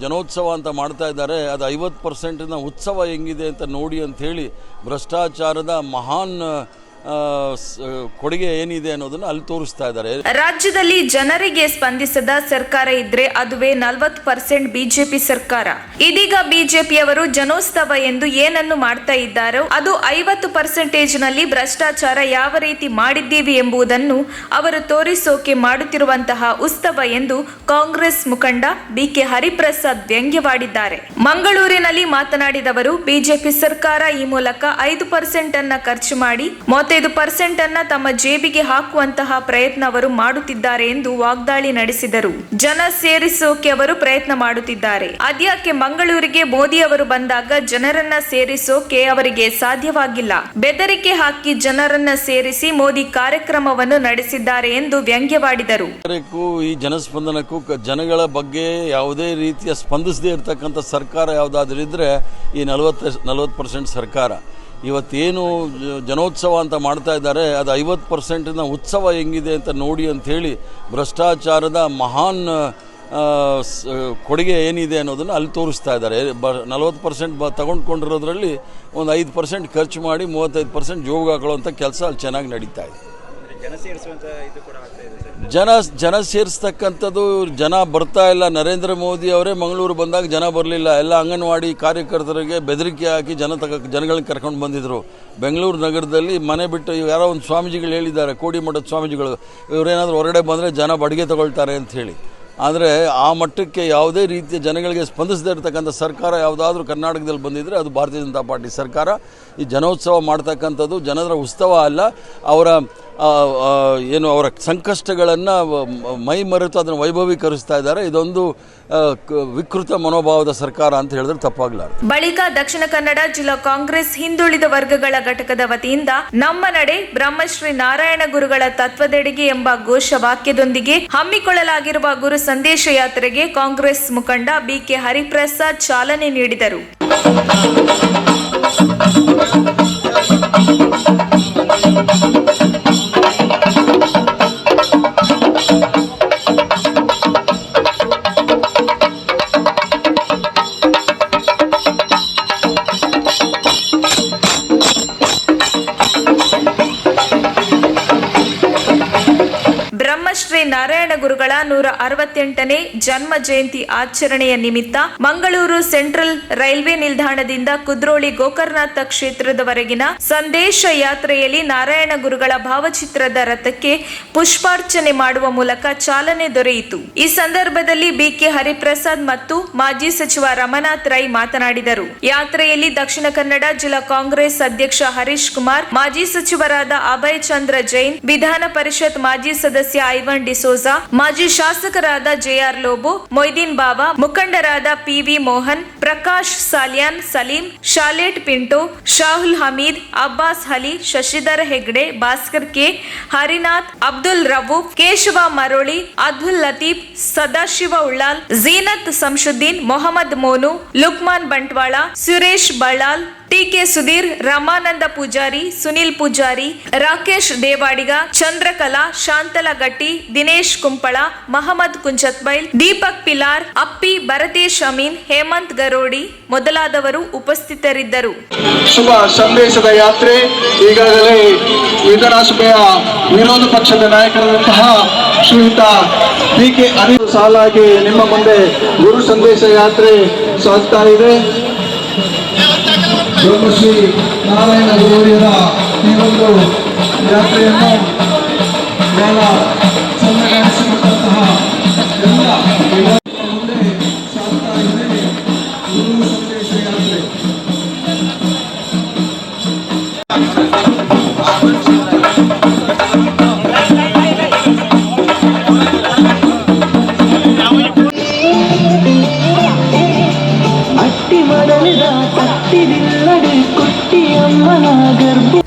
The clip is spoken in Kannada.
ಜನೋತ್ಸವ ಅಂತ ಮಾಡ್ತಾ ಇದ್ದಾರೆ. ಅದು 50% ಉತ್ಸವ ಹೆಂಗಿದೆ ಅಂತ ನೋಡಿ ಅಂಥೇಳಿ ಭ್ರಷ್ಟಾಚಾರದ ಮಹಾನ್ ಕೊಡುಗೆ ಏನಿದೆ ಅನ್ನೋದನ್ನ ಅಲ್ಲಿ ತೋರಿಸ್ತಾ ಇದ್ದಾರೆ. ರಾಜ್ಯದಲ್ಲಿ ಜನರಿಗೆ ಸ್ಪಂದಿಸದ ಸರ್ಕಾರ ಇದ್ರೆ ಅದುವೇ 40% ಬಿಜೆಪಿ ಸರ್ಕಾರ. ಇದೀಗ ಬಿಜೆಪಿಯವರು ಜನೋತ್ಸವ ಎಂದು ಏನನ್ನು ಮಾಡ್ತಾ ಇದ್ದಾರೋ ಅದು 50% ನಲ್ಲಿ ಭ್ರಷ್ಟಾಚಾರ ಯಾವ ರೀತಿ ಮಾಡಿದ್ದೀವಿ ಎಂಬುದನ್ನು ಅವರು ತೋರಿಸೋಕೆ ಮಾಡುತ್ತಿರುವಂತಹ ಉತ್ಸವ ಎಂದು ಕಾಂಗ್ರೆಸ್ ಮುಖಂಡ ಬಿಕೆ ಹರಿಪ್ರಸಾದ್ ವ್ಯಂಗ್ಯವಾಡಿದ್ದಾರೆ. ಮಂಗಳೂರಿನಲ್ಲಿ ಮಾತನಾಡಿದವರು, ಬಿಜೆಪಿ ಸರ್ಕಾರ ಈ ಮೂಲಕ 5% ಅನ್ನ ಖರ್ಚು ಮಾಡಿ 35% ಅನ್ನ ತಮ್ಮ ಜೇಬಿಗೆ ಹಾಕುವಂತಹ ಪ್ರಯತ್ನ ಅವರು ಮಾಡುತ್ತಿದ್ದಾರೆ ಎಂದು ವಾಗ್ದಾಳಿ ನಡೆಸಿದರು. ಜನ ಸೇರಿಸೋಕೆ ಅವರು ಪ್ರಯತ್ನ ಮಾಡುತ್ತಿದ್ದಾರೆ. ಅದ್ಯಾಕೆ ಮಂಗಳೂರಿಗೆ ಮೋದಿ ಅವರು ಬಂದಾಗ ಜನರನ್ನ ಸೇರಿಸೋಕೆ ಅವರಿಗೆ ಸಾಧ್ಯವಾಗಿಲ್ಲ. ಬೆದರಿಕೆ ಹಾಕಿ ಜನರನ್ನ ಸೇರಿಸಿ ಮೋದಿ ಕಾರ್ಯಕ್ರಮವನ್ನು ನಡೆಸಿದ್ದಾರೆ ಎಂದು ವ್ಯಂಗ್ಯವಾಡಿದರು. ಈ ಜನಸ್ಪಂದನಕ್ಕೂ ಜನಗಳ ಬಗ್ಗೆ ಯಾವುದೇ ರೀತಿಯ ಸ್ಪಂದಿಸದೇ ಇರತಕ್ಕಂಥ ಸರ್ಕಾರ ಯಾವುದಾದ್ರೂ ಇದ್ರೆ ಈ 40% ಸರ್ಕಾರ. ಇವತ್ತೇನು ಜನೋತ್ಸವ ಅಂತ ಮಾಡ್ತಾ ಇದ್ದಾರೆ ಅದು 50% ಉತ್ಸವ ಹೆಂಗಿದೆ ಅಂತ ನೋಡಿ ಅಂಥೇಳಿ ಭ್ರಷ್ಟಾಚಾರದ ಮಹಾನ್ ಕೊಡುಗೆ ಏನಿದೆ ಅನ್ನೋದನ್ನು ಅಲ್ಲಿ ತೋರಿಸ್ತಾ ಇದ್ದಾರೆ. 40% ತಗೊಂಡ್ಕೊಂಡಿರೋದ್ರಲ್ಲಿ ಒಂದು 5% ಖರ್ಚು ಮಾಡಿ 35% ಜೋಗ ಹಾಕೊಳ್ಳುವಂಥ ಕೆಲಸ ಅಲ್ಲಿ ಚೆನ್ನಾಗಿ ನಡೀತಾ ಇದೆ. ಜನ ಸೇರಿಸ್ತಕ್ಕಂಥದ್ದು ಜನ ಬರ್ತಾ ಇಲ್ಲ. ನರೇಂದ್ರ ಮೋದಿ ಅವರೇ ಮಂಗಳೂರು ಬಂದಾಗ ಜನ ಬರಲಿಲ್ಲ. ಎಲ್ಲ ಅಂಗನವಾಡಿ ಕಾರ್ಯಕರ್ತರಿಗೆ ಬೆದರಿಕೆ ಹಾಕಿ ಜನಗಳನ್ನ ಕರ್ಕೊಂಡು ಬಂದಿದ್ರು. ಬೆಂಗಳೂರು ನಗರದಲ್ಲಿ ಮನೆ ಬಿಟ್ಟು ಯಾರೋ ಒಂದು ಸ್ವಾಮೀಜಿಗಳು ಹೇಳಿದ್ದಾರೆ, ಕೋಡಿಮಠದ ಸ್ವಾಮೀಜಿಗಳು, ಇವರೇನಾದರೂ ಹೊರಗಡೆ ಬಂದರೆ ಜನ ಬಡಿಗೆ ತಗೊಳ್ತಾರೆ ಅಂತ ಹೇಳಿ. ಆದರೆ ಆ ಮಟ್ಟಕ್ಕೆ ಯಾವುದೇ ರೀತಿಯ ಜನಗಳಿಗೆ ಸ್ಪಂದಿಸದೇ ಇರತಕ್ಕಂಥ ಸರ್ಕಾರ ಯಾವುದಾದ್ರೂ ಕರ್ನಾಟಕದಲ್ಲಿ ಬಂದಿದ್ದರೆ ಅದು ಭಾರತೀಯ ಜನತಾ ಪಾರ್ಟಿ ಸರ್ಕಾರ. ಈ ಜನೋತ್ಸವ ಮಾಡ್ತಕ್ಕಂಥದ್ದು ಜನರ ಉತ್ಸವ ಅಲ್ಲ. ಅವರ ಸಂಕಷ್ಟಗಳನ್ನು ಮೈ ಮರೆತು ಅದನ್ನು ವೈಭವೀಕರಿಸ್ತಾ ಇದ್ದಾರೆ. ಇದೊಂದು ವಿಕೃತ ಮನೋಭಾವದ ಸರ್ಕಾರ ಅಂತ ಹೇಳಿದ್ರೆ ತಪ್ಪಾಗಲಾರದು. ಬಳಿಕ ದಕ್ಷಿಣ ಕನ್ನಡ ಜಿಲ್ಲಾ ಕಾಂಗ್ರೆಸ್ ಹಿಂದುಳಿದ ವರ್ಗಗಳ ಘಟಕದ ವತಿಯಿಂದ ನಮ್ಮ ನಡೆ ಬ್ರಹ್ಮಶ್ರೀ ನಾರಾಯಣ ಗುರುಗಳ ತತ್ವದೆಡೆಗೆ ಎಂಬ ಘೋಷವಾಕ್ಯದೊಂದಿಗೆ ಹಮ್ಮಿಕೊಳ್ಳಲಾಗಿರುವ ಗುರು ಸಂದೇಶ ಯಾತ್ರೆಗೆ ಕಾಂಗ್ರೆಸ್ ಮುಖಂಡ ಬಿಕೆ ಹರಿಪ್ರಸಾದ್ ಚಾಲನೆ ನೀಡಿದರು. ಶ್ರೀ ನಾರಾಯಣ ಗುರುಗಳ 168ನೇ ಜನ್ಮ ಜಯಂತಿ ಆಚರಣೆಯ ನಿಮಿತ್ತ ಮಂಗಳೂರು ಸೆಂಟ್ರಲ್ ರೈಲ್ವೆ ನಿಲ್ದಾಣದಿಂದ ಕುದ್ರೋಳಿ ಗೋಕರ್ಣನಾಥ ಕ್ಷೇತ್ರದವರೆಗಿನ ಸಂದೇಶ ಯಾತ್ರೆಯಲ್ಲಿ ನಾರಾಯಣ ಗುರುಗಳ ಭಾವಚಿತ್ರದ ರಥಕ್ಕೆ ಪುಷ್ಪಾರ್ಚನೆ ಮಾಡುವ ಮೂಲಕ ಚಾಲನೆ ದೊರೆಯಿತು. ಈ ಸಂದರ್ಭದಲ್ಲಿ ಬಿಕೆ ಹರಿಪ್ರಸಾದ್ ಮತ್ತು ಮಾಜಿ ಸಚಿವ ರಮನಾಥ್ ರೈ ಮಾತನಾಡಿದರು. ಯಾತ್ರೆಯಲ್ಲಿ ದಕ್ಷಿಣ ಕನ್ನಡ ಜಿಲ್ಲಾ ಕಾಂಗ್ರೆಸ್ ಅಧ್ಯಕ್ಷ ಹರೀಶ್ ಕುಮಾರ್, ಮಾಜಿ ಸಚಿವರಾದ ಅಭಯ್ ಚಂದ್ರ ಜೈನ್, ವಿಧಾನ ಪರಿಷತ್ ಮಾಜಿ ಸದಸ್ಯ ಐವನ್ ಡಿಸೋಜಾ, ಮಾಜಿ ಶಾಸಕರಾದ ಜೆಆರ್ ಲೋಬೋ, ಮೊಯ್ದೀನ್ ಬಾಬಾ, ಮುಖಂಡರಾದ PV Mohan, Prakash Salian, Salim, ಶಾಲೇಟ್ Pinto, Shahul Hamid, Abbas Ali, Shashidhar Hegde, Bhaskar K, Harinath, Abdul Rauf, Keshava Maroli, Abdul Latif, Sadashiva Ullal, Zeenat Shamsuddin, Mohammed Monu, Lukman Bantwal, Suresh Ballal, TK Sudhir, Ramananda Poojary, Sunil Poojary, Rakesh Devadiga, Chandrakala, Shantala ಗಟ್ಟಿ, ದಿನೇಶ್ ಕುಂಪಳ, ಮಹಮ್ಮದ್ ಕುಂಚತ್ಬೈಲ್, ದೀಪಕ್ ಪಿಲಾರ್, ಅಪ್ಪಿ, ಭರತೇಶ್ ಅಮೀನ್, ಹೇಮಂತ್ ಗರೋಡಿ ಮೊದಲಾದವರು ಉಪಸ್ಥಿತರಿದ್ದರು. ಶುಭ ಸಂದೇಶದ ಯಾತ್ರೆ ಈಗಾಗಲೇ ವಿಧಾನಸಭೆಯ ವಿರೋಧ ಪಕ್ಷದ ನಾಯಕರಾದಂತಹ ಶ್ರೀಯುತ ಪಿಕೆ ಅನಿಲ್ ಸಾಲಾಗಿ ನಿಮ್ಮ ಮುಂದೆ ಗುರು ಸಂದೇಶ ಯಾತ್ರೆ ಸಾಗ್ತಾ ಇದೆ. ಬ್ರಹ್ಮಶ್ರೀ ನಾರಾಯಣ ಗುರುವಿನ ಈ ಒಂದು ಯಾತ್ರೆಯನ್ನು ಬಹಳ ಸಂಘಟಿಸಿಕೊಂಡಂತಹ ಎಲ್ಲ ಮುಂದೆ ಸಾಗ್ತಾ ಇದೆ ಗುರು ಸಂದೇಶ ಯಾತ್ರೆ. ಅಮ್ಮನ ಗರ್ಭ